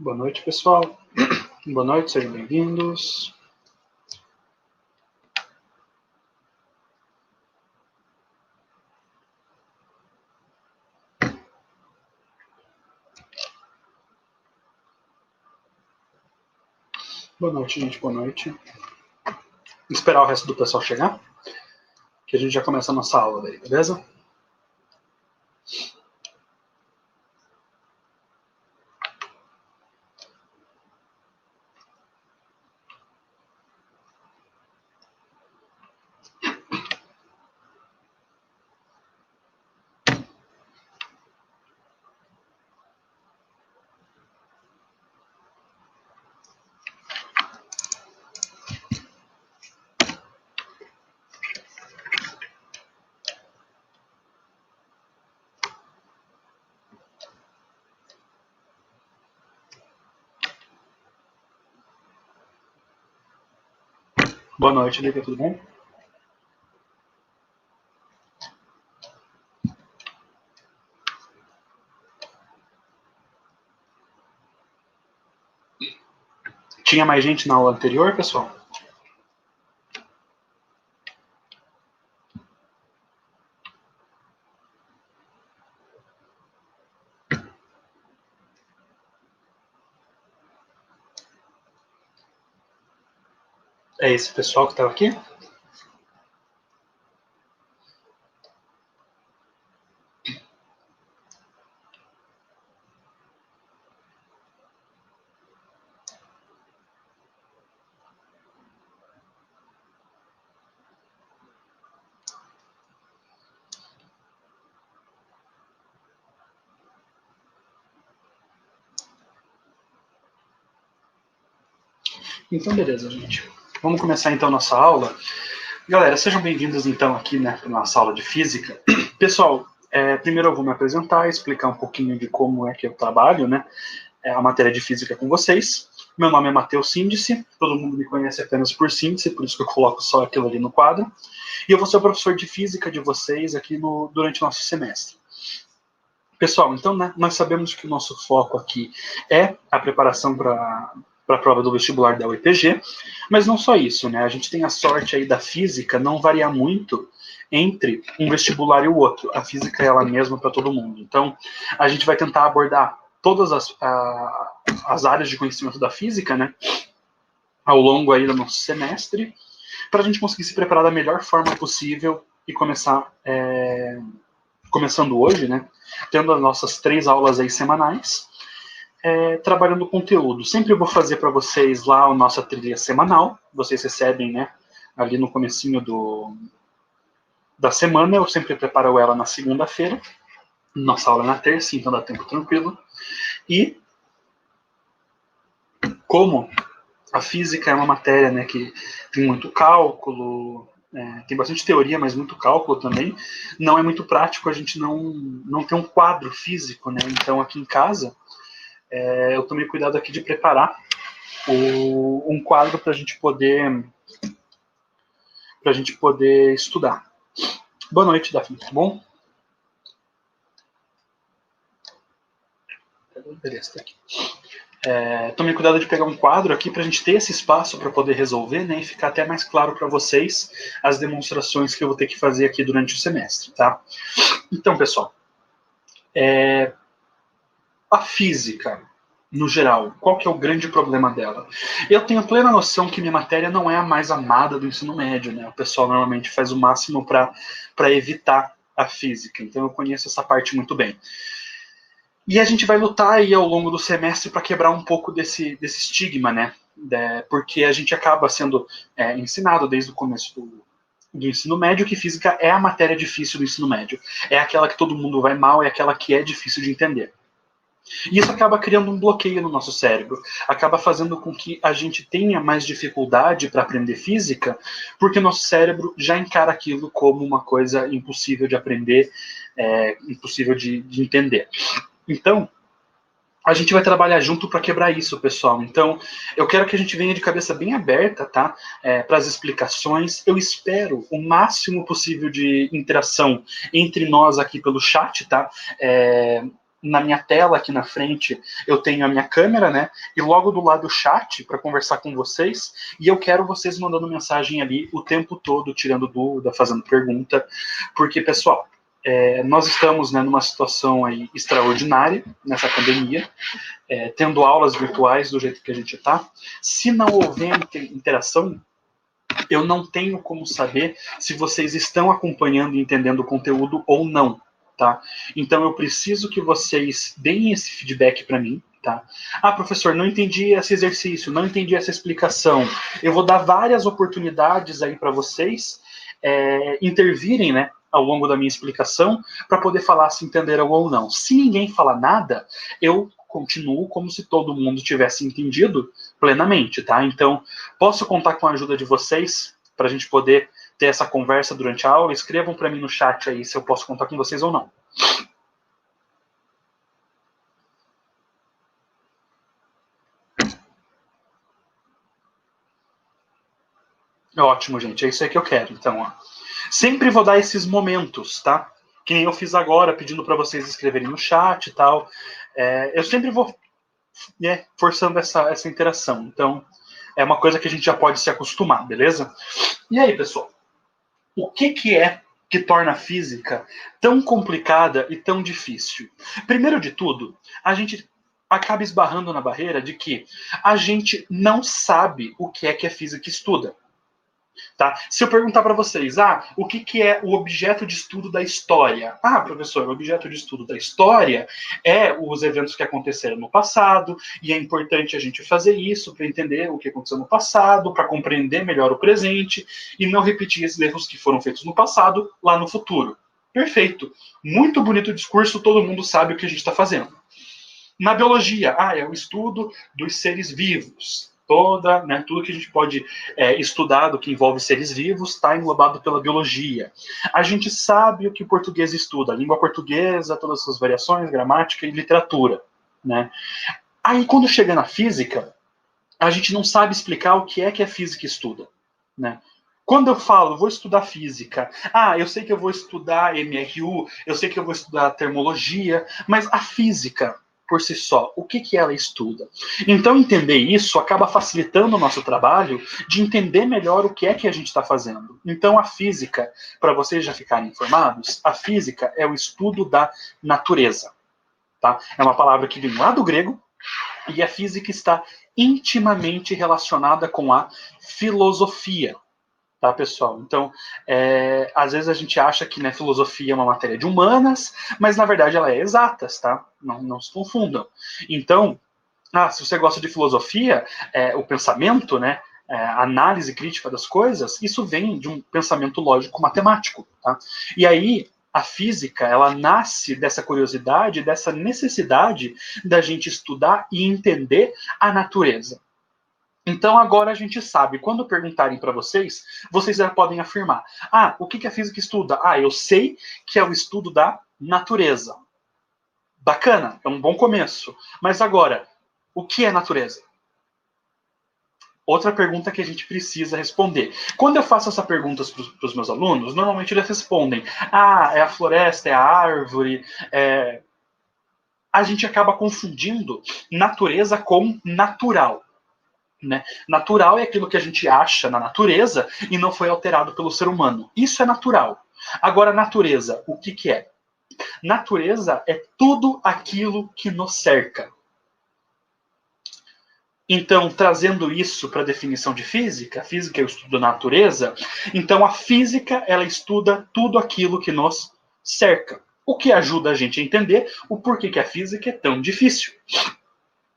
Boa noite, pessoal. Boa noite, sejam bem-vindos. Boa noite, gente. Boa noite. Vou esperar o resto do pessoal chegar, que a gente já começa a nossa aula daí, beleza? Boa noite, Lívia, tudo bom? Tinha mais gente na aula anterior, pessoal? É esse pessoal que estava aqui? Então, beleza, gente. Vamos começar então nossa aula. Galera, sejam bem-vindos então aqui, né, para nossa aula de física. Pessoal, primeiro eu vou me apresentar, explicar um pouquinho de como é que eu trabalho, né, a matéria de física com vocês. Meu nome é Matheus Síndice, todo mundo me conhece apenas por Síndice, por isso que eu coloco só aquilo ali no quadro. E eu vou ser o professor de física de vocês aqui durante o nosso semestre. Pessoal, então, né, nós sabemos que o nosso foco aqui é a preparação para a prova do vestibular da UEPG, mas não só isso, né? A gente tem a sorte aí da física não variar muito entre um vestibular e o outro. A física é ela mesma para todo mundo. Então, a gente vai tentar abordar todas as áreas de conhecimento da física, né, ao longo aí do nosso semestre, para a gente conseguir se preparar da melhor forma possível e começando hoje, né, tendo as nossas 3 aulas aí semanais, trabalhando o conteúdo. Sempre vou fazer para vocês lá a nossa trilha semanal, vocês recebem, né, ali no comecinho da semana, eu sempre preparo ela na segunda-feira, nossa aula é na terça, então dá tempo tranquilo. E como a física é uma matéria, né, que tem muito cálculo, tem bastante teoria, mas muito cálculo também, não é muito prático a gente não ter um quadro físico, né? Então aqui em casa eu tomei cuidado aqui de preparar um quadro para a gente poder estudar. Boa noite, Daphne, tá bom? Beleza, tá aqui. Tomei cuidado de pegar um quadro aqui para a gente ter esse espaço para poder resolver, né, e ficar até mais claro para vocês as demonstrações que eu vou ter que fazer aqui durante o semestre, tá? Então, pessoal, a física, no geral, qual que é o grande problema dela? Eu tenho plena noção que minha matéria não é a mais amada do ensino médio, né? O pessoal normalmente faz o máximo para evitar a física, então eu conheço essa parte muito bem. E a gente vai lutar aí ao longo do semestre para quebrar um pouco desse estigma, né? Porque a gente acaba sendo ensinado desde o começo do ensino médio que física é a matéria difícil do ensino médio. É aquela que todo mundo vai mal, é aquela que é difícil de entender. E isso acaba criando um bloqueio no nosso cérebro, acaba fazendo com que a gente tenha mais dificuldade para aprender física, porque nosso cérebro já encara aquilo como uma coisa impossível de aprender, impossível de entender. Então, a gente vai trabalhar junto para quebrar isso, pessoal. Então, eu quero que a gente venha de cabeça bem aberta, tá? Para as explicações. Eu espero o máximo possível de interação entre nós aqui pelo chat, tá? na minha tela aqui na frente eu tenho a minha câmera, né? E logo do lado o chat para conversar com vocês. E eu quero vocês mandando mensagem ali o tempo todo, tirando dúvida, fazendo pergunta, porque, pessoal, nós estamos, né, numa situação aí extraordinária nessa pandemia, tendo aulas virtuais do jeito que a gente está. Se não houver interação, eu não tenho como saber se vocês estão acompanhando e entendendo o conteúdo ou não, tá? Então eu preciso que vocês deem esse feedback para mim, tá? Ah, professor, não entendi esse exercício, não entendi essa explicação. Eu vou dar várias oportunidades aí para vocês intervirem, né, ao longo da minha explicação, para poder falar se entenderam ou não. Se ninguém falar nada, eu continuo como se todo mundo tivesse entendido plenamente, tá? Então, posso contar com a ajuda de vocês para a gente poder ter essa conversa durante a aula? Escrevam para mim no chat aí se eu posso contar com vocês ou não. Ótimo, gente. É isso aí que eu quero. Então, ó. Sempre vou dar esses momentos, tá? Que nem eu fiz agora, pedindo para vocês escreverem no chat e tal. Eu sempre vou forçando essa interação. Então, é uma coisa que a gente já pode se acostumar, beleza? E aí, pessoal? O que é que torna a física tão complicada e tão difícil? Primeiro de tudo, a gente acaba esbarrando na barreira de que a gente não sabe o que é a física estuda. Tá? Se eu perguntar para vocês, o que é o objeto de estudo da história? Ah, professor, o objeto de estudo da história é os eventos que aconteceram no passado, e é importante a gente fazer isso para entender o que aconteceu no passado, para compreender melhor o presente e não repetir esses erros que foram feitos no passado lá no futuro. Perfeito. Muito bonito o discurso, todo mundo sabe o que a gente está fazendo. Na biologia, é o estudo dos seres vivos. Tudo que a gente pode estudar do que envolve seres vivos está englobado pela biologia. A gente sabe o que o português estuda, a língua portuguesa, todas as suas variações, gramática e literatura. Né? Aí, quando chega na física, a gente não sabe explicar o que a física estuda. Né? Quando eu falo, vou estudar física, eu sei que eu vou estudar MRU, eu sei que eu vou estudar termologia, mas a física, por si só, o que ela estuda? Então, entender isso acaba facilitando o nosso trabalho de entender melhor o que a gente está fazendo. Então, a física, para vocês já ficarem informados, a física é o estudo da natureza. Tá? É uma palavra que vem lá do grego, e a física está intimamente relacionada com a filosofia. Tá, pessoal? Então, às vezes a gente acha que, né, filosofia é uma matéria de humanas, mas na verdade ela é exatas, tá? Não se confundam. Então, se você gosta de filosofia, o pensamento, né, a análise crítica das coisas, isso vem de um pensamento lógico matemático, tá? E aí, a física, ela nasce dessa curiosidade, dessa necessidade da gente estudar e entender a natureza. Então agora a gente sabe, quando perguntarem para vocês, vocês já podem afirmar: o que a física estuda? Eu sei que é o estudo da natureza. Bacana, é um bom começo. Mas agora, o que é natureza? Outra pergunta que a gente precisa responder. Quando eu faço essa pergunta para os meus alunos, normalmente eles respondem: é a floresta, é a árvore. A gente acaba confundindo natureza com natural. Né? Natural é aquilo que a gente acha na natureza e não foi alterado pelo ser humano. Isso é natural. Agora, natureza, o que é? Natureza é tudo aquilo que nos cerca. Então, trazendo isso para a definição de física, a física é o estudo da natureza, então a física, ela estuda tudo aquilo que nos cerca. O que ajuda a gente a entender o porquê que a física é tão difícil.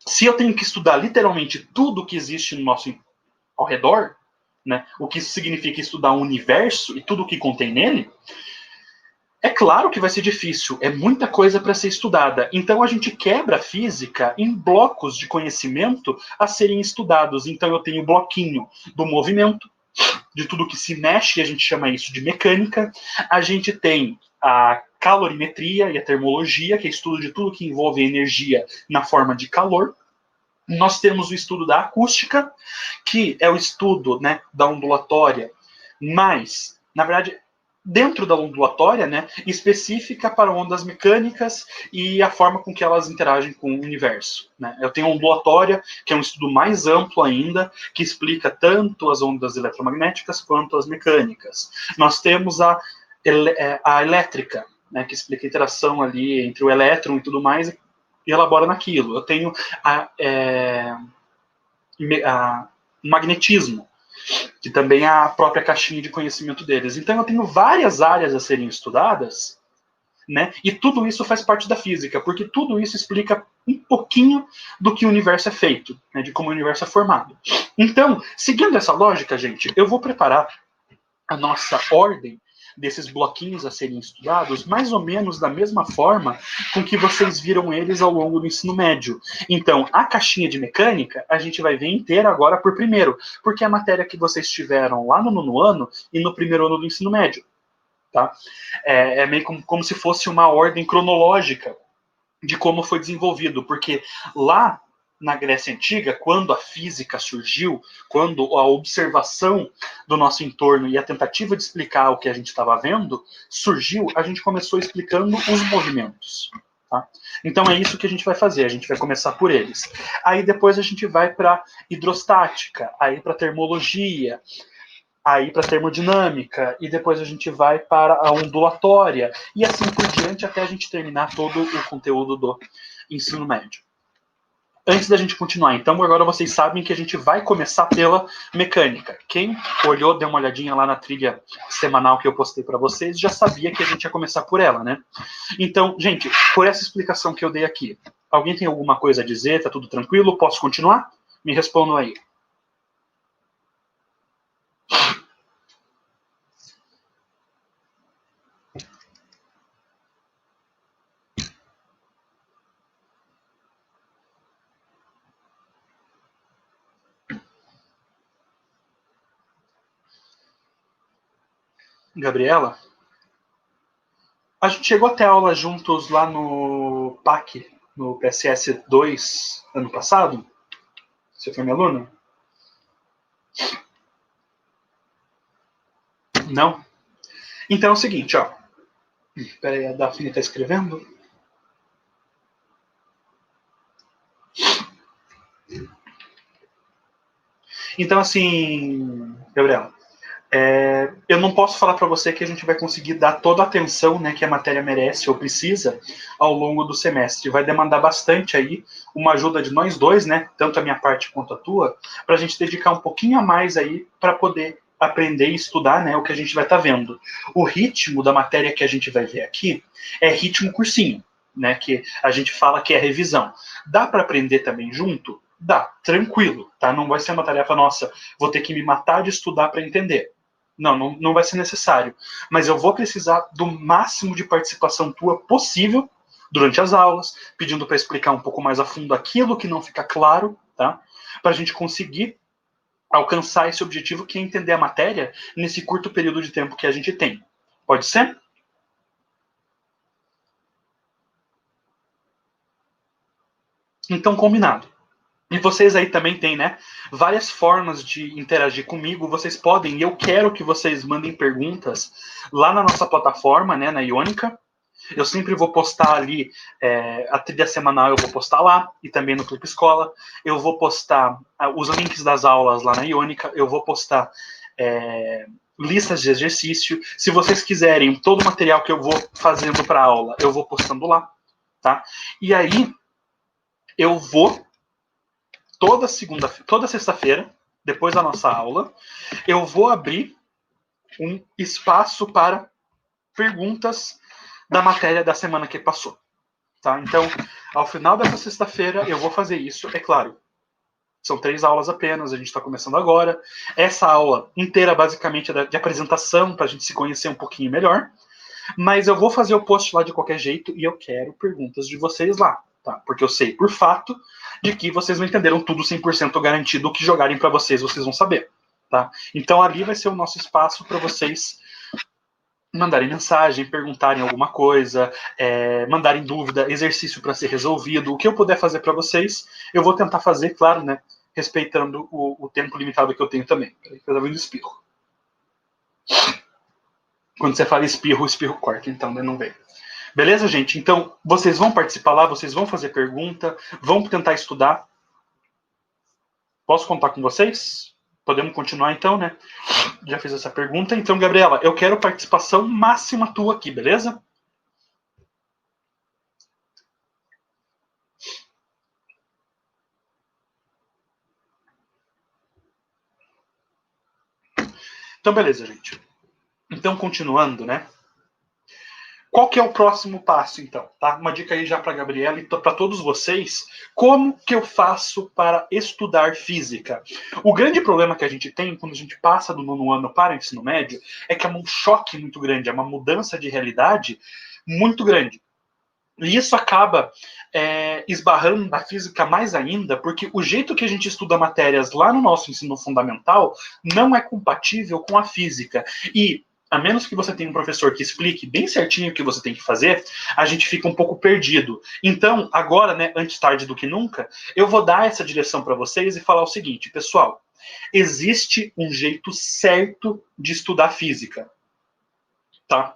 Se eu tenho que estudar literalmente tudo que existe no nosso ao redor, né, o que isso significa estudar o universo e tudo o que contém nele, é claro que vai ser difícil, é muita coisa para ser estudada. Então a gente quebra a física em blocos de conhecimento a serem estudados. Então eu tenho o bloquinho do movimento, de tudo que se mexe, a gente chama isso de mecânica. A gente tem a calorimetria e a termologia, que é estudo de tudo que envolve energia na forma de calor. Nós temos o estudo da acústica, que é o estudo, né, da ondulatória, mas, na verdade, dentro da ondulatória, né, específica para ondas mecânicas e a forma com que elas interagem com o universo. Né? Eu tenho a ondulatória, que é um estudo mais amplo ainda, que explica tanto as ondas eletromagnéticas quanto as mecânicas. Nós temos a elétrica, né, que explica a interação ali entre o elétron e tudo mais, e elabora naquilo. Eu tenho o magnetismo, que também é a própria caixinha de conhecimento deles. Então eu tenho várias áreas a serem estudadas, né? E tudo isso faz parte da física, porque tudo isso explica um pouquinho do que o universo é feito, né? De como o universo é formado. Então, seguindo essa lógica, gente, eu vou preparar a nossa ordem desses bloquinhos a serem estudados, mais ou menos da mesma forma com que vocês viram eles ao longo do ensino médio. Então, a caixinha de mecânica, a gente vai ver inteira agora por primeiro, porque é a matéria que vocês tiveram lá no nono ano e no primeiro ano do ensino médio. Tá? É meio como se fosse uma ordem cronológica de como foi desenvolvido, porque lá na Grécia Antiga, quando a física surgiu, quando a observação do nosso entorno e a tentativa de explicar o que a gente estava vendo surgiu, a gente começou explicando os movimentos. Tá? Então é isso que a gente vai fazer, a gente vai começar por eles. Aí depois a gente vai para hidrostática, aí para termologia, aí para termodinâmica, e depois a gente vai para a ondulatória, e assim por diante até a gente terminar todo o conteúdo do ensino médio. Antes da gente continuar, então, agora vocês sabem que a gente vai começar pela mecânica. Quem olhou, deu uma olhadinha lá na trilha semanal que eu postei para vocês, já sabia que a gente ia começar por ela, né? Então, gente, por essa explicação que eu dei aqui, alguém tem alguma coisa a dizer? Tá tudo tranquilo? Posso continuar? Me respondam aí. Gabriela? A gente chegou até aula juntos lá no PAC, no PSS 2, ano passado. Você foi minha aluna? Não? Então é o seguinte, ó. Peraí, a Daphne está escrevendo? Então, assim, Gabriela, eu não posso falar para você que a gente vai conseguir dar toda a atenção, né, que a matéria merece ou precisa ao longo do semestre. Vai demandar bastante aí uma ajuda de nós dois, né, tanto a minha parte quanto a tua, para a gente dedicar um pouquinho a mais aí para poder aprender e estudar, né, o que a gente vai estar vendo. O ritmo da matéria que a gente vai ver aqui é ritmo cursinho, né, que a gente fala que é revisão. Dá para aprender também junto? Dá, tranquilo, tá? Não vai ser uma tarefa nossa, vou ter que me matar de estudar para entender. Não vai ser necessário. Mas eu vou precisar do máximo de participação tua possível durante as aulas, pedindo para explicar um pouco mais a fundo aquilo que não fica claro, tá? Para a gente conseguir alcançar esse objetivo que é entender a matéria nesse curto período de tempo que a gente tem. Pode ser? Então, combinado. E vocês aí também têm, né, várias formas de interagir comigo. Vocês podem, e eu quero que vocês mandem perguntas lá na nossa plataforma, né, na Iônica. Eu sempre vou postar ali, a trilha semanal eu vou postar lá, e também no Clipe Escola. Eu vou postar os links das aulas lá na Iônica. Eu vou postar listas de exercício. Se vocês quiserem, todo o material que eu vou fazendo para aula, eu vou postando lá, tá? E aí, eu vou toda sexta-feira, depois da nossa aula, eu vou abrir um espaço para perguntas da matéria da semana que passou. Tá? Então, ao final dessa sexta-feira, eu vou fazer isso, é claro. São 3 aulas apenas, a gente está começando agora. Essa aula inteira, basicamente, é de apresentação, para a gente se conhecer um pouquinho melhor. Mas eu vou fazer o post lá de qualquer jeito e eu quero perguntas de vocês lá. Tá? Porque eu sei por fato de que vocês não entenderam tudo 100% garantido. O que jogarem para vocês, vocês vão saber. Tá? Então ali vai ser o nosso espaço para vocês mandarem mensagem, perguntarem alguma coisa, mandarem dúvida, exercício para ser resolvido. O que eu puder fazer para vocês, eu vou tentar fazer, claro, né? Respeitando o tempo limitado que eu tenho também. Peraí, que eu tava vendo espirro. Quando você fala espirro, o espirro corta, então não vem. Beleza, gente? Então, vocês vão participar lá, vocês vão fazer pergunta, vão tentar estudar. Posso contar com vocês? Podemos continuar então, né? Já fiz essa pergunta. Então, Gabriela, eu quero participação máxima tua aqui, beleza? Então, beleza, gente. Então, continuando, né? Qual que é o próximo passo, então? Tá? Uma dica aí já para a Gabriela e para todos vocês. Como que eu faço para estudar física? O grande problema que a gente tem quando a gente passa do nono ano para o ensino médio é que é um choque muito grande, é uma mudança de realidade muito grande. E isso acaba esbarrando na física mais ainda, porque o jeito que a gente estuda matérias lá no nosso ensino fundamental não é compatível com a física. E a menos que você tenha um professor que explique bem certinho o que você tem que fazer, a gente fica um pouco perdido. Então, agora, né, antes tarde do que nunca, eu vou dar essa direção para vocês e falar o seguinte, pessoal, existe um jeito certo de estudar física, tá?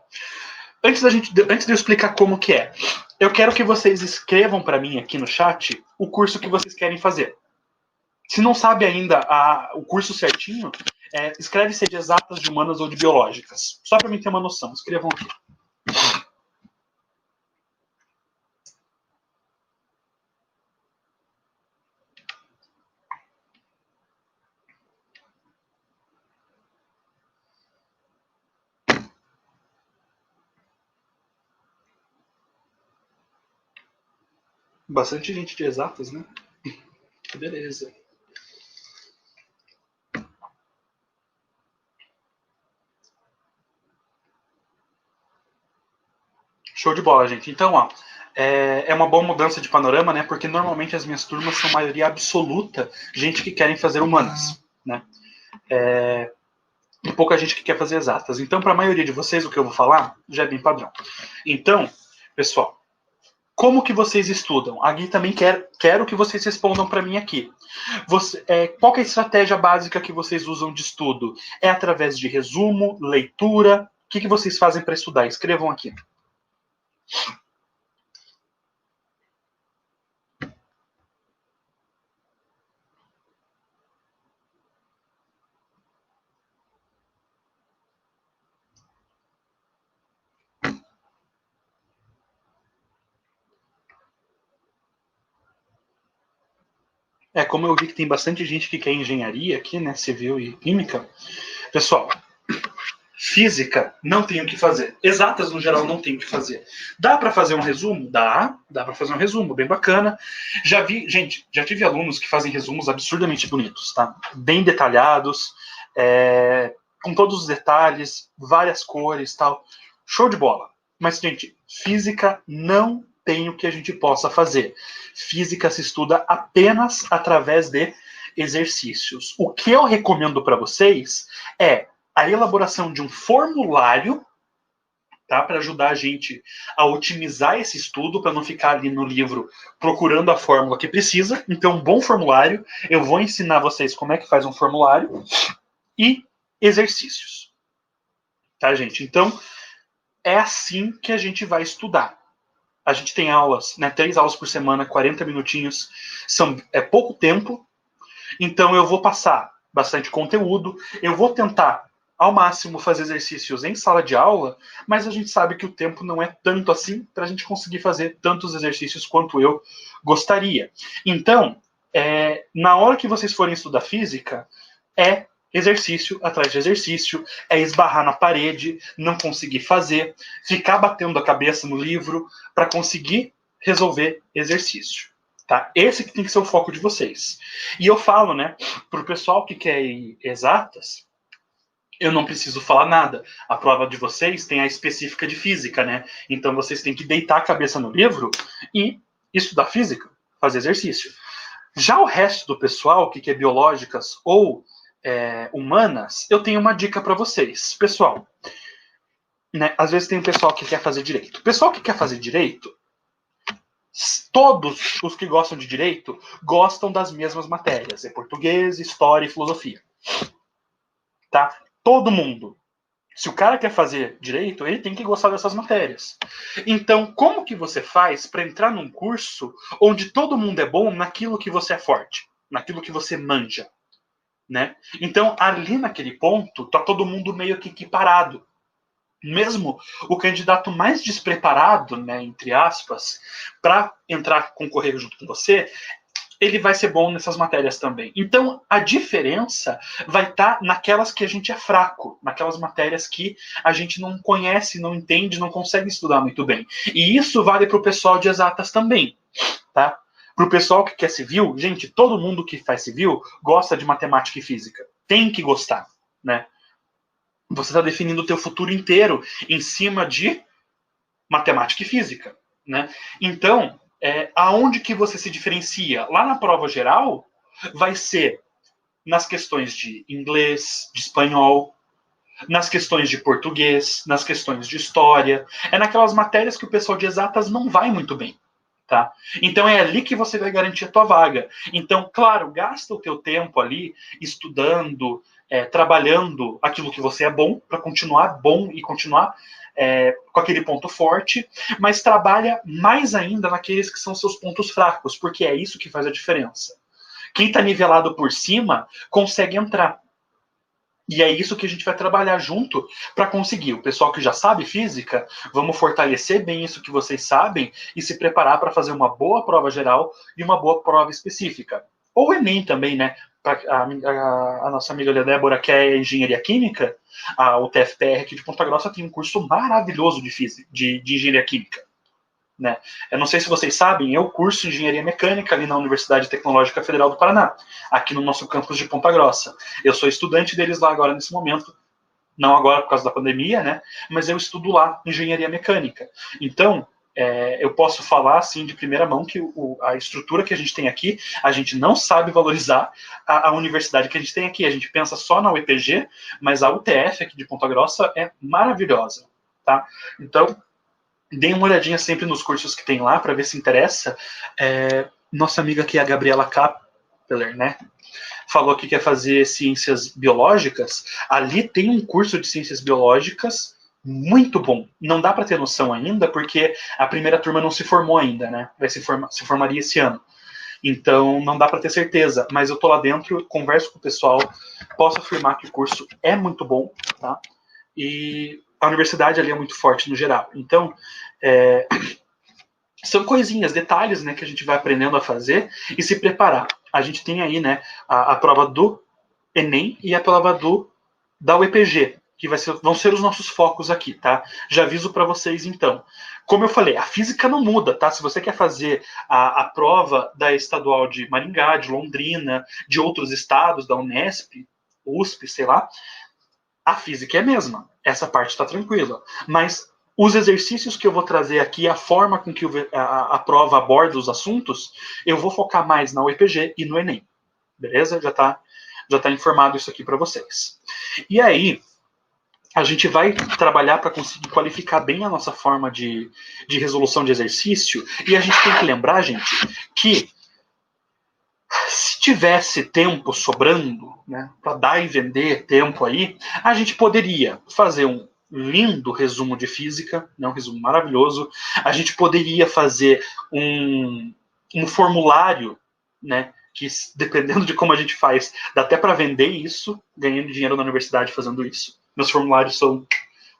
Antes de eu explicar como que é, eu quero que vocês escrevam para mim aqui no chat o curso que vocês querem fazer. Se não sabe ainda o curso certinho, escreve se é de exatas, de humanas ou de biológicas. Só para mim ter uma noção. Escrevam aqui. Bastante gente de exatas, né? Beleza. Show de bola, gente. Então, ó, é uma boa mudança de panorama, né? Porque normalmente as minhas turmas são maioria absoluta gente que querem fazer humanas, né? E pouca gente que quer fazer exatas. Então, para a maioria de vocês, o que eu vou falar já é bem padrão. Então, pessoal, como que vocês estudam? A Gui também quero que vocês respondam para mim aqui. Qual que é a estratégia básica que vocês usam de estudo? É através de resumo, leitura? O que vocês fazem para estudar? Escrevam aqui. Como eu vi que tem bastante gente que quer engenharia aqui, né? Civil e química. Pessoal, física não tem o que fazer. Exatas, no geral, não tem o que fazer. Dá para fazer um resumo? Dá para fazer um resumo, bem bacana. Já tive alunos que fazem resumos absurdamente bonitos, tá? Bem detalhados, com todos os detalhes, várias cores, tal. Show de bola. Mas, gente, física não tem o que a gente possa fazer. Física se estuda apenas através de exercícios. O que eu recomendo para vocês é a elaboração de um formulário, tá, para ajudar a gente a otimizar esse estudo, para não ficar ali no livro procurando a fórmula que precisa. Então, um bom formulário. Eu vou ensinar vocês como é que faz um formulário e exercícios. Tá, gente? Então, é assim que a gente vai estudar. A gente tem aulas, né, 3 aulas por semana, 40 minutinhos. É pouco tempo. Então, eu vou passar bastante conteúdo. Eu vou tentar ao máximo fazer exercícios em sala de aula, mas a gente sabe que o tempo não é tanto assim para a gente conseguir fazer tantos exercícios quanto eu gostaria. Então, na hora que vocês forem estudar física, é exercício atrás de exercício, é esbarrar na parede, não conseguir fazer, ficar batendo a cabeça no livro para conseguir resolver exercício. Tá? Esse que tem que ser o foco de vocês. E eu falo, né, para o pessoal que quer ir exatas, eu não preciso falar nada. A prova de vocês tem a específica de física, né? Então vocês têm que deitar a cabeça no livro e estudar física, fazer exercício. Já o resto do pessoal que quer biológicas ou humanas, eu tenho uma dica para vocês. Pessoal, né, às vezes tem um pessoal que quer fazer direito. O pessoal que quer fazer direito, todos os que gostam de direito gostam das mesmas matérias. É português, história e filosofia. Tá? Todo mundo. Se o cara quer fazer direito, ele tem que gostar dessas matérias. Então, como que você faz para entrar num curso onde todo mundo é bom naquilo que você é forte, naquilo que você manja, né? Então, ali naquele ponto, tá todo mundo meio que equiparado. Mesmo o candidato mais despreparado, né, entre aspas, para entrar, concorrer junto com você, ele vai ser bom nessas matérias também. Então, a diferença vai estar naquelas que a gente é fraco, naquelas matérias que a gente não conhece, não entende, não consegue estudar muito bem. E isso vale para o pessoal de exatas também, tá? Para o pessoal que quer civil, gente, todo mundo que faz civil gosta de matemática e física. Tem que gostar, né? Você está definindo o teu futuro inteiro em cima de matemática e física, né? Então, aonde que você se diferencia? Lá na prova geral, vai ser nas questões de inglês, de espanhol, nas questões de português, nas questões de história. É naquelas matérias que o pessoal de exatas não vai muito bem. Tá? Então é ali que você vai garantir a tua vaga. Então, claro, gasta o teu tempo ali estudando, trabalhando aquilo que você é bom, para continuar bom e continuar com aquele ponto forte, mas trabalha mais ainda naqueles que são seus pontos fracos, porque é isso que faz a diferença. Quem está nivelado por cima consegue entrar. E é isso que a gente vai trabalhar junto para conseguir. O pessoal que já sabe física, vamos fortalecer bem isso que vocês sabem e se preparar para fazer uma boa prova geral e uma boa prova específica. Ou Enem também, né? A nossa amiga Débora, que é engenharia química, o TFPR aqui de Ponta Grossa tem um curso maravilhoso de física, de engenharia química. Né? Eu não sei se vocês sabem, eu curso engenharia mecânica ali na Universidade Tecnológica Federal do Paraná, aqui no nosso campus de Ponta Grossa. Eu sou estudante deles lá agora nesse momento, não agora por causa da pandemia, né? Mas eu estudo lá engenharia mecânica. Então, eu posso falar assim de primeira mão que a estrutura que a gente tem aqui, a gente não sabe valorizar a universidade que a gente tem aqui. A gente pensa só na UEPG, mas a UTF aqui de Ponta Grossa é maravilhosa, tá? Então, deem uma olhadinha sempre nos cursos que tem lá para ver se interessa. Nossa amiga aqui, a Gabriela Kappeler, né? Falou que quer fazer ciências biológicas. Ali tem um curso de ciências biológicas muito bom. Não dá para ter noção ainda, porque a primeira turma não se formou ainda, né? Se formaria esse ano. Então, não dá para ter certeza. Mas eu tô lá dentro, converso com o pessoal, posso afirmar que o curso é muito bom, tá? E a universidade ali é muito forte no geral. Então, são coisinhas, detalhes, né, que a gente vai aprendendo a fazer e se preparar. A gente tem aí, né, a prova do Enem e a prova da UEPG, que vão ser os nossos focos aqui, tá? Já aviso para vocês, então. Como eu falei, a física não muda, tá? Se você quer fazer a prova da estadual de Maringá, de Londrina, de outros estados, da Unesp, USP, sei lá, a física é a mesma. Essa parte está tranquila. Mas os exercícios que eu vou trazer aqui, a forma com que a prova aborda os assuntos, eu vou focar mais na UEPG e no Enem. Beleza? Já tá informado isso aqui para vocês. E aí, a gente vai trabalhar para conseguir qualificar bem a nossa forma de resolução de exercício. E a gente tem que lembrar, gente, que se tivesse tempo sobrando, né, para dar e vender tempo aí, a gente poderia fazer um lindo resumo de física, né, um resumo maravilhoso. A gente poderia fazer um formulário, né, que dependendo de como a gente faz, dá até para vender isso, ganhando dinheiro na universidade fazendo isso. Meus formulários são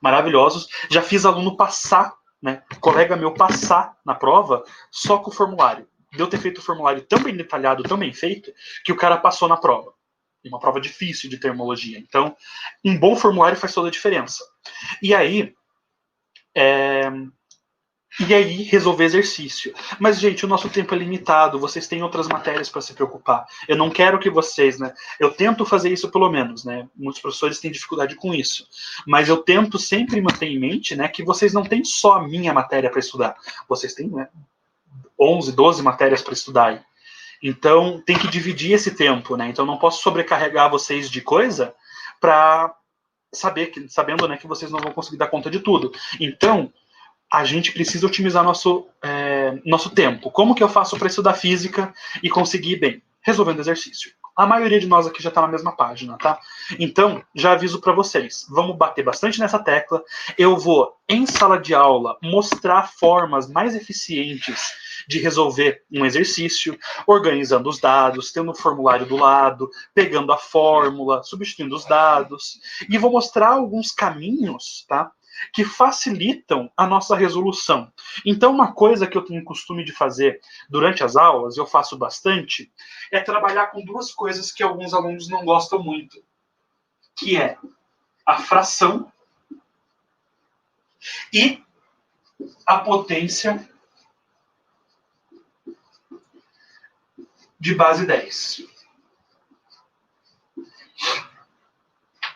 maravilhosos. Já fiz aluno passar, né, colega meu passar na prova só com o formulário. Deu ter feito o formulário tão bem detalhado, tão bem feito, que o cara passou na prova. Uma prova difícil de termologia. Então, um bom formulário faz toda a diferença. E aí, resolver exercício. Mas, gente, o nosso tempo é limitado, vocês têm outras matérias para se preocupar. Eu não quero que vocês, né? Eu tento fazer isso pelo menos, né? Muitos professores têm dificuldade com isso. Mas eu tento sempre manter em mente, né, que vocês não têm só a minha matéria para estudar. Vocês têm, né, 11, 12 matérias para estudar aí. Então, tem que dividir esse tempo, né? Então, não posso sobrecarregar vocês de coisa para sabendo, né, que vocês não vão conseguir dar conta de tudo. Então, a gente precisa otimizar nosso tempo. Como que eu faço para estudar física e conseguir bem? Resolvendo exercício. A maioria de nós aqui já está na mesma página, tá? Então, já aviso para vocês, vamos bater bastante nessa tecla. Eu vou, em sala de aula, mostrar formas mais eficientes de resolver um exercício, organizando os dados, tendo um formulário do lado, pegando a fórmula, substituindo os dados. E vou mostrar alguns caminhos, tá? Que facilitam a nossa resolução. Então, uma coisa que eu tenho costume de fazer durante as aulas, eu faço bastante, é trabalhar com duas coisas que alguns alunos não gostam muito, que é a fração e a potência de base 10.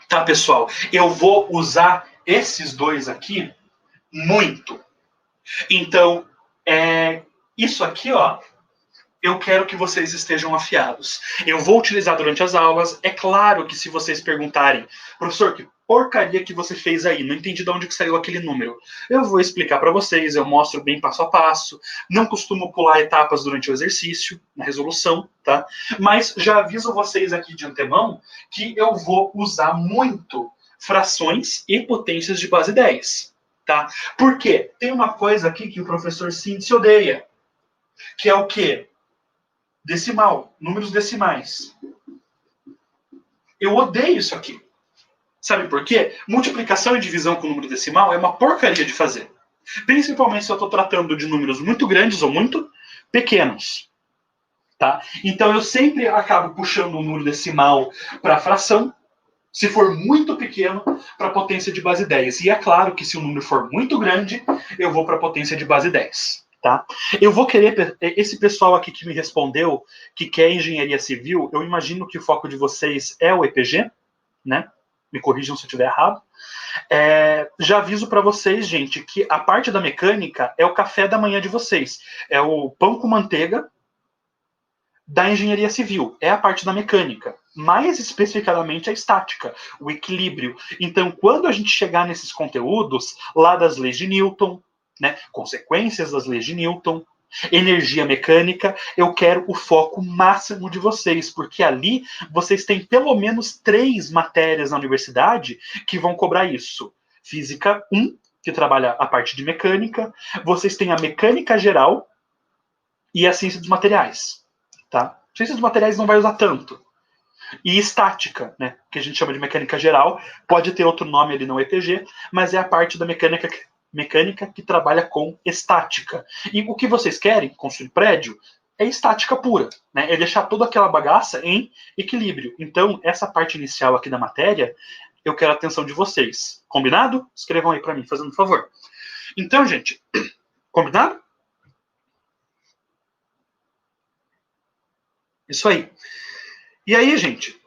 Tá, pessoal? Eu vou usar esses dois aqui muito. Então, isso aqui, ó, eu quero que vocês estejam afiados. Eu vou utilizar durante as aulas. É claro que se vocês perguntarem, professor, que porcaria que você fez aí? Não entendi de onde que saiu aquele número. Eu vou explicar para vocês, eu mostro bem passo a passo. Não costumo pular etapas durante o exercício, na resolução, tá? Mas já aviso vocês aqui de antemão que eu vou usar muito frações e potências de base 10, tá? Por quê? Tem uma coisa aqui que o professor Cíncio odeia, que é o quê? Decimal, números decimais. Eu odeio isso aqui. Sabe por quê? Multiplicação e divisão com número decimal é uma porcaria de fazer. Principalmente se eu estou tratando de números muito grandes ou muito pequenos. Tá? Então eu sempre acabo puxando o número decimal para a fração, se for muito pequeno, para a potência de base 10. E é claro que se o número for muito grande, eu vou para a potência de base 10. Tá? Eu vou querer, esse pessoal aqui que me respondeu, que quer engenharia civil, eu imagino que o foco de vocês é o EPG, né? Me corrijam se eu estiver errado. Já aviso para vocês, gente, que a parte da mecânica é o café da manhã de vocês. É o pão com manteiga da engenharia civil. É a parte da mecânica. Mais especificamente a estática, o equilíbrio. Então, quando a gente chegar nesses conteúdos, lá das leis de Newton, né, consequências das leis de Newton, energia mecânica, eu quero o foco máximo de vocês, porque ali vocês têm pelo menos 3 matérias na universidade que vão cobrar isso. Física 1, que trabalha a parte de mecânica, vocês têm a mecânica geral e a ciência dos materiais. Tá? Ciência dos materiais não vai usar tanto. E estática, né, que a gente chama de mecânica geral, pode ter outro nome ali no EPG, mas é a parte da mecânica que trabalha com estática. E o que vocês querem, construir prédio, é estática pura, né? É deixar toda aquela bagaça em equilíbrio. Então, essa parte inicial aqui da matéria, eu quero a atenção de vocês. Combinado? Escrevam aí para mim, fazendo um favor. Então, gente, combinado? Isso aí. E aí, gente,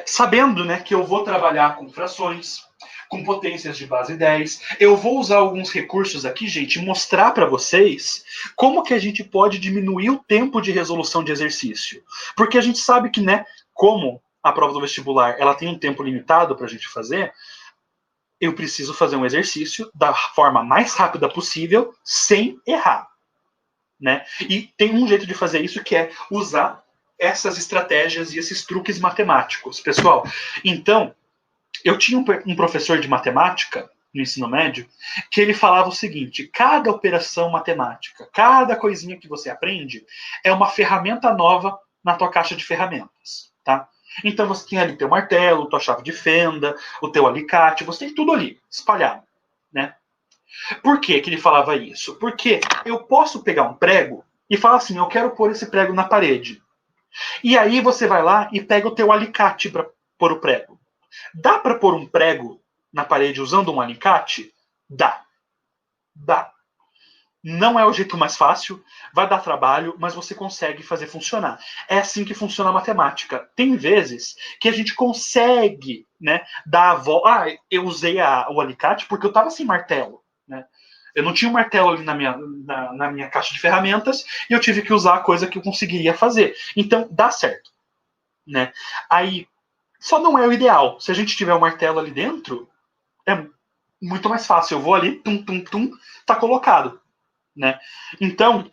sabendo, né, que eu vou trabalhar com frações, com potências de base 10, eu vou usar alguns recursos aqui, gente, e mostrar para vocês como que a gente pode diminuir o tempo de resolução de exercício. Porque a gente sabe que, né, como a prova do vestibular ela tem um tempo limitado para a gente fazer, eu preciso fazer um exercício da forma mais rápida possível, sem errar. Né? E tem um jeito de fazer isso que é usar essas estratégias e esses truques matemáticos, pessoal. Então, eu tinha um professor de matemática no ensino médio que ele falava o seguinte: cada operação matemática, cada coisinha que você aprende é uma ferramenta nova na tua caixa de ferramentas, tá? Então você tem ali teu martelo, tua chave de fenda, o teu alicate, você tem tudo ali espalhado, né? Por que que ele falava isso? Porque eu posso pegar um prego e falar assim, eu quero pôr esse prego na parede. E aí você vai lá e pega o teu alicate para pôr o prego. Dá para pôr um prego na parede usando um alicate? Dá. Dá. Não é o jeito mais fácil, vai dar trabalho, mas você consegue fazer funcionar. É assim que funciona a matemática. Tem vezes que a gente consegue, né, dar a volta. Ah, eu usei o alicate porque eu estava sem martelo, né? Eu não tinha um martelo ali na minha caixa de ferramentas e eu tive que usar a coisa que eu conseguiria fazer. Então, dá certo, né? Aí, só não é o ideal. Se a gente tiver o martelo ali dentro, é muito mais fácil. Eu vou ali, tum, tum, tum, tá colocado. Né? Então,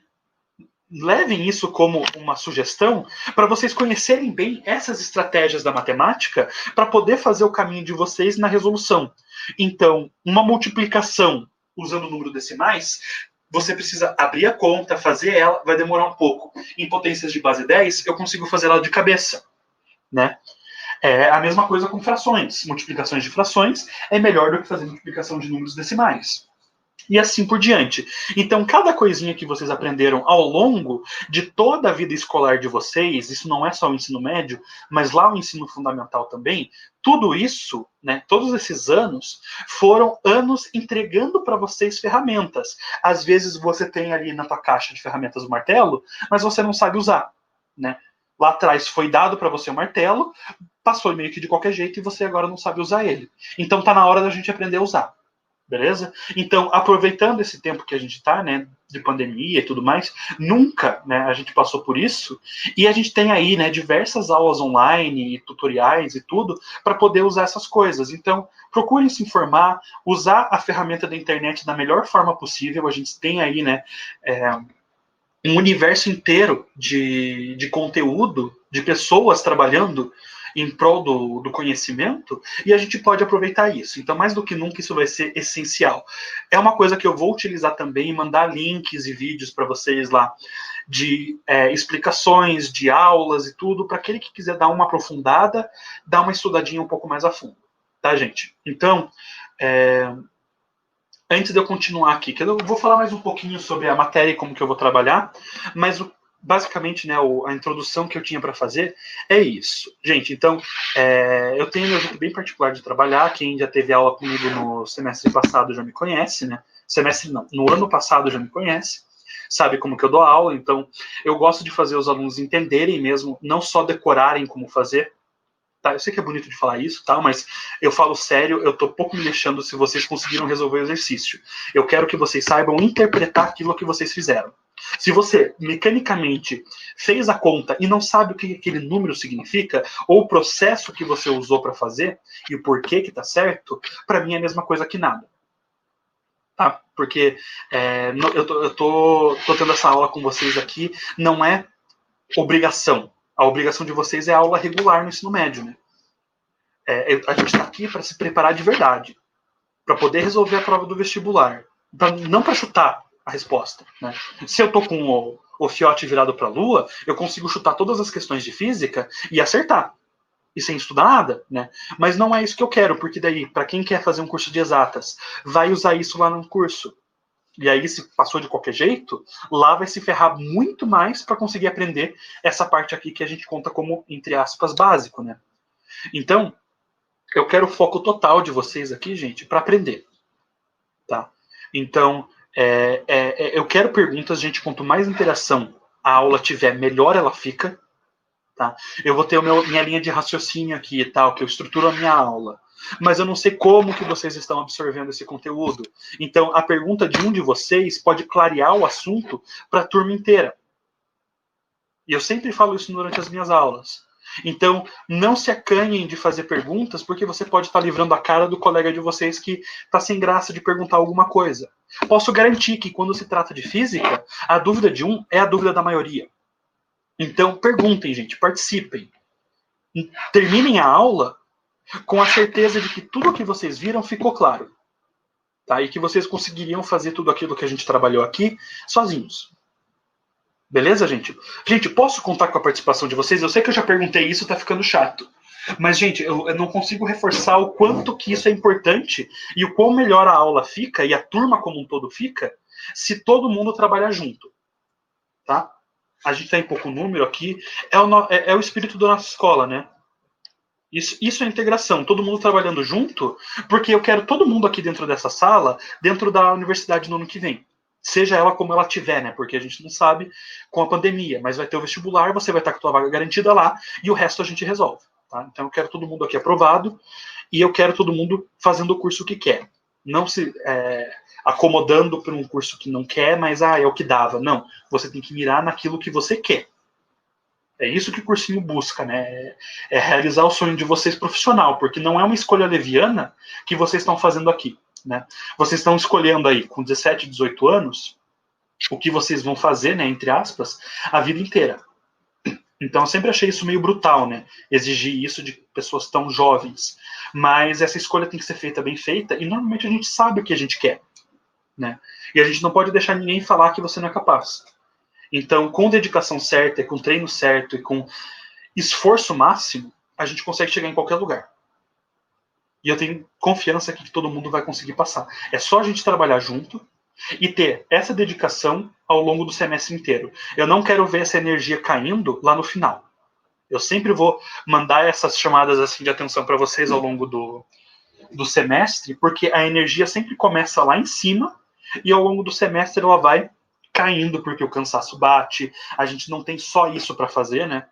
levem isso como uma sugestão para vocês conhecerem bem essas estratégias da matemática para poder fazer o caminho de vocês na resolução. Então, uma multiplicação usando o número decimais, você precisa abrir a conta, fazer ela, vai demorar um pouco. Em potências de base 10, eu consigo fazer ela de cabeça, né? É a mesma coisa com frações. Multiplicações de frações é melhor do que fazer multiplicação de números decimais. E assim por diante. Então, cada coisinha que vocês aprenderam ao longo de toda a vida escolar de vocês, isso não é só o ensino médio, mas lá o ensino fundamental também, tudo isso, né, todos esses anos, foram anos entregando para vocês ferramentas. Às vezes você tem ali na tua caixa de ferramentas o martelo, mas você não sabe usar, né? Lá atrás foi dado para você o martelo, passou meio que de qualquer jeito e você agora não sabe usar ele. Então tá na hora da gente aprender a usar. Beleza? Então, aproveitando esse tempo que a gente está, né, de pandemia e tudo mais, nunca, né, a gente passou por isso, e a gente tem aí, né, diversas aulas online, e tutoriais e tudo, para poder usar essas coisas. Então, procurem se informar, usar a ferramenta da internet da melhor forma possível. A gente tem aí, né, um universo inteiro de conteúdo, de pessoas trabalhando em prol do conhecimento, e a gente pode aproveitar isso. Então, mais do que nunca, isso vai ser essencial. É uma coisa que eu vou utilizar também, mandar links e vídeos para vocês lá, de explicações, de aulas e tudo, para aquele que quiser dar uma aprofundada, dar uma estudadinha um pouco mais a fundo. Tá, gente? Então, antes de eu continuar aqui, que eu vou falar mais um pouquinho sobre a matéria e como que eu vou trabalhar, mas basicamente, né, a introdução que eu tinha para fazer é isso. Gente, então, eu tenho meu jeito bem particular de trabalhar. Quem já teve aula comigo no semestre passado já me conhece, né? Semestre não, no ano passado já me conhece, sabe como que eu dou aula. Então, eu gosto de fazer os alunos entenderem mesmo, não só decorarem como fazer. Tá, eu sei que é bonito de falar isso, tá, mas eu falo sério, eu tô pouco me deixando se vocês conseguiram resolver o exercício. Eu quero que vocês saibam interpretar aquilo que vocês fizeram. Se você, mecanicamente, fez a conta e não sabe o que aquele número significa, ou o processo que você usou para fazer, e o porquê que tá certo, para mim é a mesma coisa que nada. Tá? Porque eu tô tendo essa aula com vocês aqui, não é obrigação. A obrigação de vocês é a aula regular no ensino médio, né? A gente está aqui para se preparar de verdade, para poder resolver a prova do vestibular, não para chutar a resposta. Né? Se eu estou com o fiote virado para a lua, eu consigo chutar todas as questões de física e acertar, e sem estudar nada. Né? Mas não é isso que eu quero, porque daí, para quem quer fazer um curso de exatas, vai usar isso lá no curso. E aí, se passou de qualquer jeito, lá vai se ferrar muito mais para conseguir aprender essa parte aqui que a gente conta como, entre aspas, básico. Né? Então, eu quero o foco total de vocês aqui, gente, para aprender, tá? Então, eu quero perguntas, gente. Quanto mais interação a aula tiver, melhor ela fica, tá? Eu vou ter minha linha de raciocínio aqui e tal, que eu estruturo a minha aula. Mas eu não sei como que vocês estão absorvendo esse conteúdo. Então, a pergunta de um de vocês pode clarear o assunto para a turma inteira. E eu sempre falo isso durante as minhas aulas. Então, não se acanhem de fazer perguntas, porque você pode estar livrando a cara do colega de vocês que está sem graça de perguntar alguma coisa. Posso garantir que, quando se trata de física, a dúvida de um é a dúvida da maioria. Então, perguntem, gente, participem. Terminem a aula com a certeza de que tudo o que vocês viram ficou claro. Tá? E que vocês conseguiriam fazer tudo aquilo que a gente trabalhou aqui sozinhos. Beleza, gente? Gente, posso contar com a participação de vocês? Eu sei que eu já perguntei isso, tá ficando chato. Mas, gente, eu não consigo reforçar o quanto que isso é importante e o quão melhor a aula fica e a turma como um todo fica se todo mundo trabalhar junto. Tá? A gente tem pouco número aqui. É o espírito da nossa escola, né? Isso é integração, todo mundo trabalhando junto, porque eu quero todo mundo aqui dentro dessa sala, dentro da universidade no ano que vem. Seja ela como ela tiver, né? Porque a gente não sabe com a pandemia, mas vai ter o vestibular, você vai estar com a tua vaga garantida lá e o resto a gente resolve. Tá? Então eu quero todo mundo aqui aprovado e eu quero todo mundo fazendo o curso que quer. Não se acomodando para um curso que não quer, mas é o que dava. Não, você tem que mirar naquilo que você quer. É isso que o cursinho busca, né? É realizar o sonho de vocês profissional, porque não é uma escolha leviana que vocês estão fazendo aqui, né? Vocês estão escolhendo aí, com 17, 18 anos, o que vocês vão fazer, né, entre aspas, a vida inteira. Então eu sempre achei isso meio brutal, né? Exigir isso de pessoas tão jovens. Mas essa escolha tem que ser feita bem feita e normalmente a gente sabe o que a gente quer, né? E a gente não pode deixar ninguém falar que você não é capaz. Então, com dedicação certa, com treino certo e com esforço máximo, a gente consegue chegar em qualquer lugar. E eu tenho confiança que todo mundo vai conseguir passar. É só a gente trabalhar junto e ter essa dedicação ao longo do semestre inteiro. Eu não quero ver essa energia caindo lá no final. Eu sempre vou mandar essas chamadas assim de atenção para vocês ao longo do semestre, porque a energia sempre começa lá em cima e ao longo do semestre ela vai caindo porque o cansaço bate. A gente não tem só isso para fazer, né?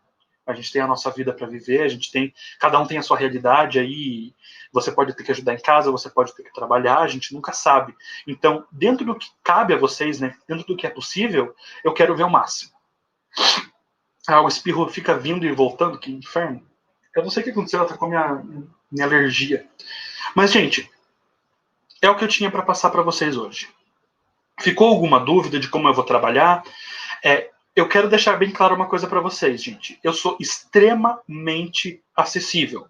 A gente tem a nossa vida para viver, a gente tem, cada um tem a sua realidade aí. Você pode ter que ajudar em casa, você pode ter que trabalhar, a gente nunca sabe. Então, dentro do que cabe a vocês, né? Dentro do que é possível, eu quero ver o máximo. Ah, o espirro fica vindo e voltando, que inferno. Eu não sei o que aconteceu, ela tá com a minha alergia. Mas, gente, é o que eu tinha para passar para vocês hoje. Ficou alguma dúvida de como eu vou trabalhar? Eu quero deixar bem claro uma coisa para vocês, gente. Eu sou extremamente acessível,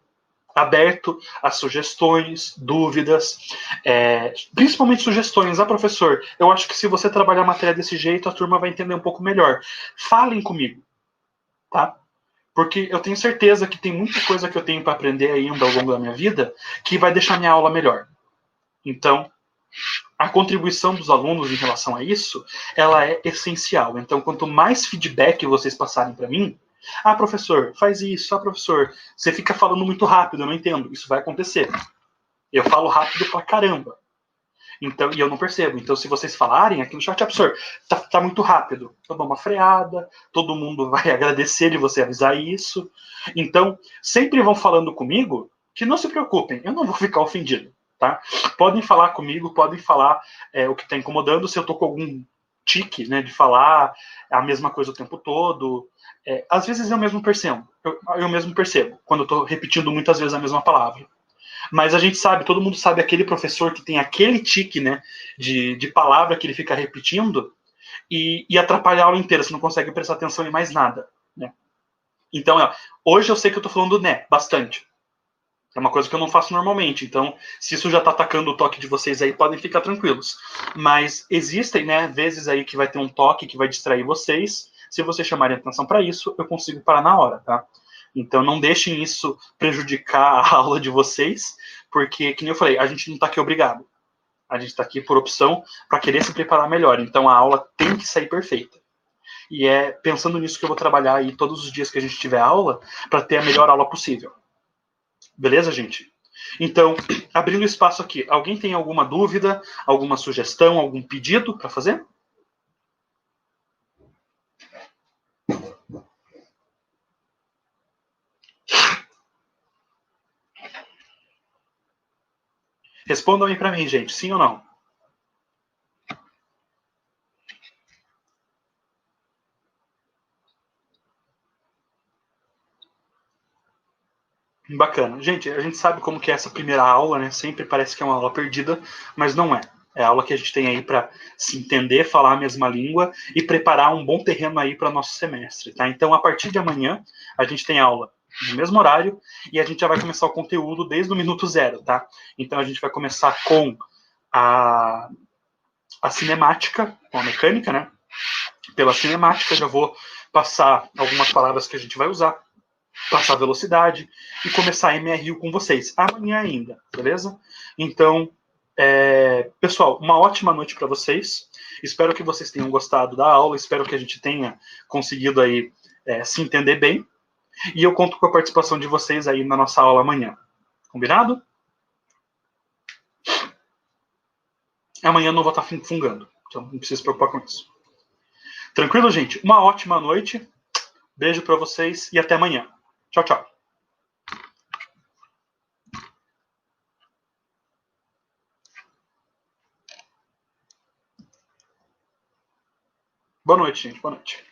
aberto a sugestões, dúvidas, principalmente sugestões. Ah, professor, eu acho que se você trabalhar a matéria desse jeito, a turma vai entender um pouco melhor. Falem comigo, tá? Porque eu tenho certeza que tem muita coisa que eu tenho para aprender ainda ao longo da minha vida que vai deixar minha aula melhor. Então, a contribuição dos alunos em relação a isso, ela é essencial. Então, quanto mais feedback vocês passarem para mim, ah, professor, faz isso, ah, professor, você fica falando muito rápido, eu não entendo. Isso vai acontecer. Eu falo rápido pra caramba. Então, e eu não percebo. Então, se vocês falarem aqui no chat, ah, professor, tá muito rápido. Eu dou uma freada, todo mundo vai agradecer de você avisar isso. Então, sempre vão falando comigo que não se preocupem, eu não vou ficar ofendido. Tá? Podem falar comigo, podem falar o que está incomodando, se eu tô com algum tique, né, de falar a mesma coisa o tempo todo. Às vezes eu mesmo percebo, eu mesmo percebo, quando eu estou repetindo muitas vezes a mesma palavra. Mas a gente sabe, todo mundo sabe aquele professor que tem aquele tique, né, de palavra que ele fica repetindo e atrapalha a aula inteira, você não consegue prestar atenção em mais nada, né? Então, hoje eu sei que eu estou falando né, bastante. É uma coisa que eu não faço normalmente. Então, se isso já está atacando o toque de vocês aí, podem ficar tranquilos. Mas existem, né, vezes aí que vai ter um toque que vai distrair vocês. Se vocês chamarem atenção para isso, eu consigo parar na hora, tá? Então, não deixem isso prejudicar a aula de vocês, porque, que nem eu falei, a gente não está aqui obrigado. A gente está aqui por opção para querer se preparar melhor. Então, a aula tem que sair perfeita. E é pensando nisso que eu vou trabalhar aí todos os dias que a gente tiver aula, para ter a melhor aula possível. Beleza, gente? Então, abrindo espaço aqui, alguém tem alguma dúvida, alguma sugestão, algum pedido para fazer? Respondam aí para mim, gente, sim ou não? Bacana. Gente, a gente sabe como que é essa primeira aula, né? Sempre parece que é uma aula perdida, mas não é. É a aula que a gente tem aí para se entender, falar a mesma língua e preparar um bom terreno aí para nosso semestre, tá? Então, a partir de amanhã, a gente tem aula no mesmo horário e a gente já vai começar o conteúdo desde o minuto zero, tá? Então, a gente vai começar com a, a cinemática, com a mecânica, né? Pela cinemática, já vou passar algumas palavras que a gente vai usar, passar velocidade e começar MRU com vocês. Amanhã ainda, beleza? Então, pessoal, uma ótima noite para vocês. Espero que vocês tenham gostado da aula. Espero que a gente tenha conseguido aí se entender bem. E eu conto com a participação de vocês aí na nossa aula amanhã. Combinado? Amanhã eu não vou estar fungando. Então não precisa se preocupar com isso. Tranquilo, gente? Uma ótima noite. Beijo para vocês e até amanhã. Tchau, tchau. Boa noite, gente. Boa noite.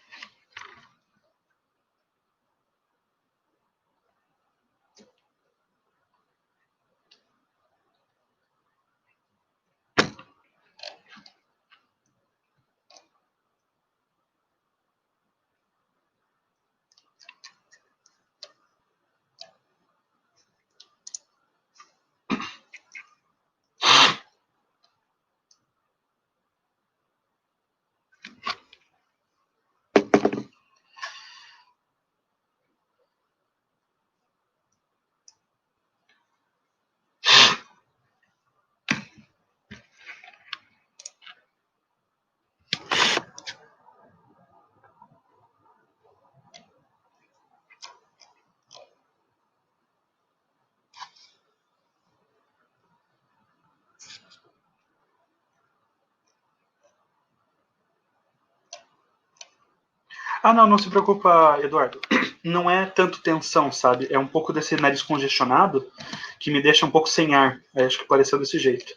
Ah, não, não se preocupa, Eduardo. Não é tanto tensão, sabe? É um pouco desse nariz congestionado que me deixa um pouco sem ar. Eu acho que pareceu desse jeito.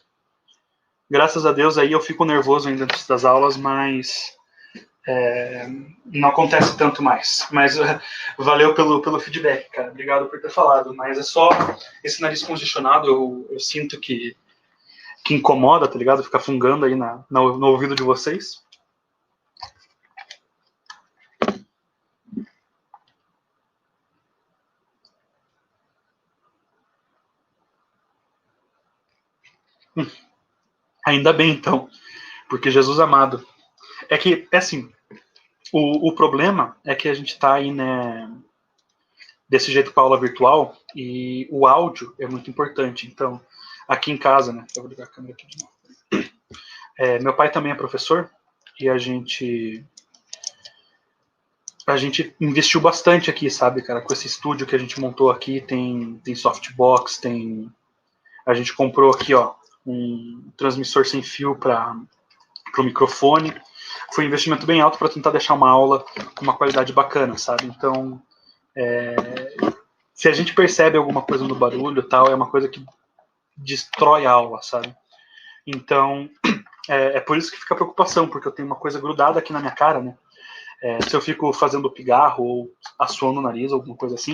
Graças a Deus aí eu fico nervoso ainda antes das aulas, mas não acontece tanto mais. Mas valeu pelo feedback, cara. Obrigado por ter falado. Mas é só esse nariz congestionado, eu sinto que incomoda, tá ligado? Ficar fungando aí no ouvido de vocês. Ainda bem, então. Porque Jesus amado. É que, é assim, o problema é que a gente tá aí, né, desse jeito com a aula virtual e o áudio é muito importante. Então, aqui em casa, né, eu vou ligar a câmera aqui de novo. Meu pai também é professor e a gente investiu bastante aqui, sabe, cara, com esse estúdio que a gente montou aqui, tem softbox, a gente comprou aqui, ó, um transmissor sem fio para o microfone. Foi um investimento bem alto para tentar deixar uma aula com uma qualidade bacana, sabe? Então, se a gente percebe alguma coisa no barulho, tal, é uma coisa que destrói a aula, sabe? Então, é por isso que fica a preocupação, porque eu tenho uma coisa grudada aqui na minha cara, né? Se eu fico fazendo pigarro ou assoando o nariz, alguma coisa assim,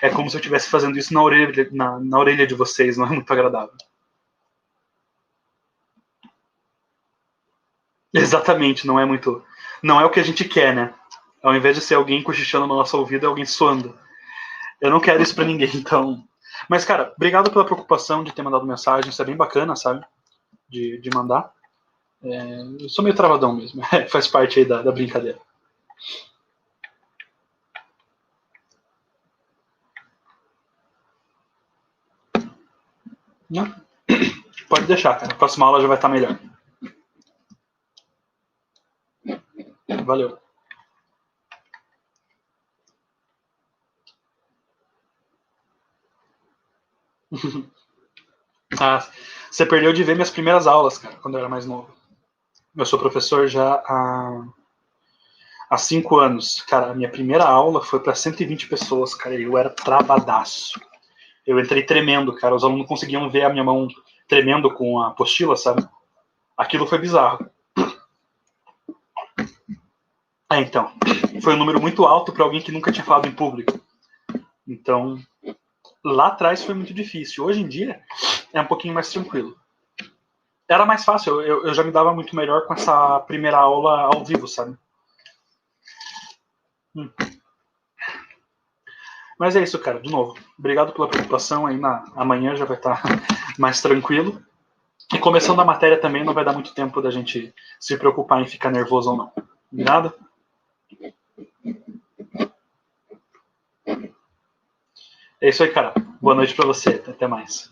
é como se eu estivesse fazendo isso na orelha de vocês, não é muito agradável. Exatamente, não é muito. Não é o que a gente quer, né? Ao invés de ser alguém cochichando no nosso ouvido, é alguém suando. Eu não quero isso pra ninguém, então. Mas, cara, obrigado pela preocupação de ter mandado mensagem, isso é bem bacana, sabe? De mandar. Eu sou meio travadão mesmo, faz parte aí da brincadeira. Não? Pode deixar, cara. A próxima aula já vai estar melhor. Valeu. Ah, você perdeu de ver minhas primeiras aulas, cara, quando eu era mais novo. Eu sou professor já há 5 anos. Cara, a minha primeira aula foi para 120 pessoas, cara, e eu era travadaço. Eu entrei tremendo, cara. Os alunos não conseguiam ver a minha mão tremendo com a apostila, sabe? Aquilo foi bizarro. Então, foi um número muito alto para alguém que nunca tinha falado em público. Então, lá atrás foi muito difícil. Hoje em dia, é um pouquinho mais tranquilo. Era mais fácil, eu já me dava muito melhor com essa primeira aula ao vivo, sabe? Hum. Mas é isso, cara. De novo, obrigado pela preocupação. Aí amanhã já vai estar mais tranquilo. E começando a matéria também, não vai dar muito tempo da gente se preocupar em ficar nervoso ou não. Combinado? É isso aí, cara. Boa noite pra você. Até mais.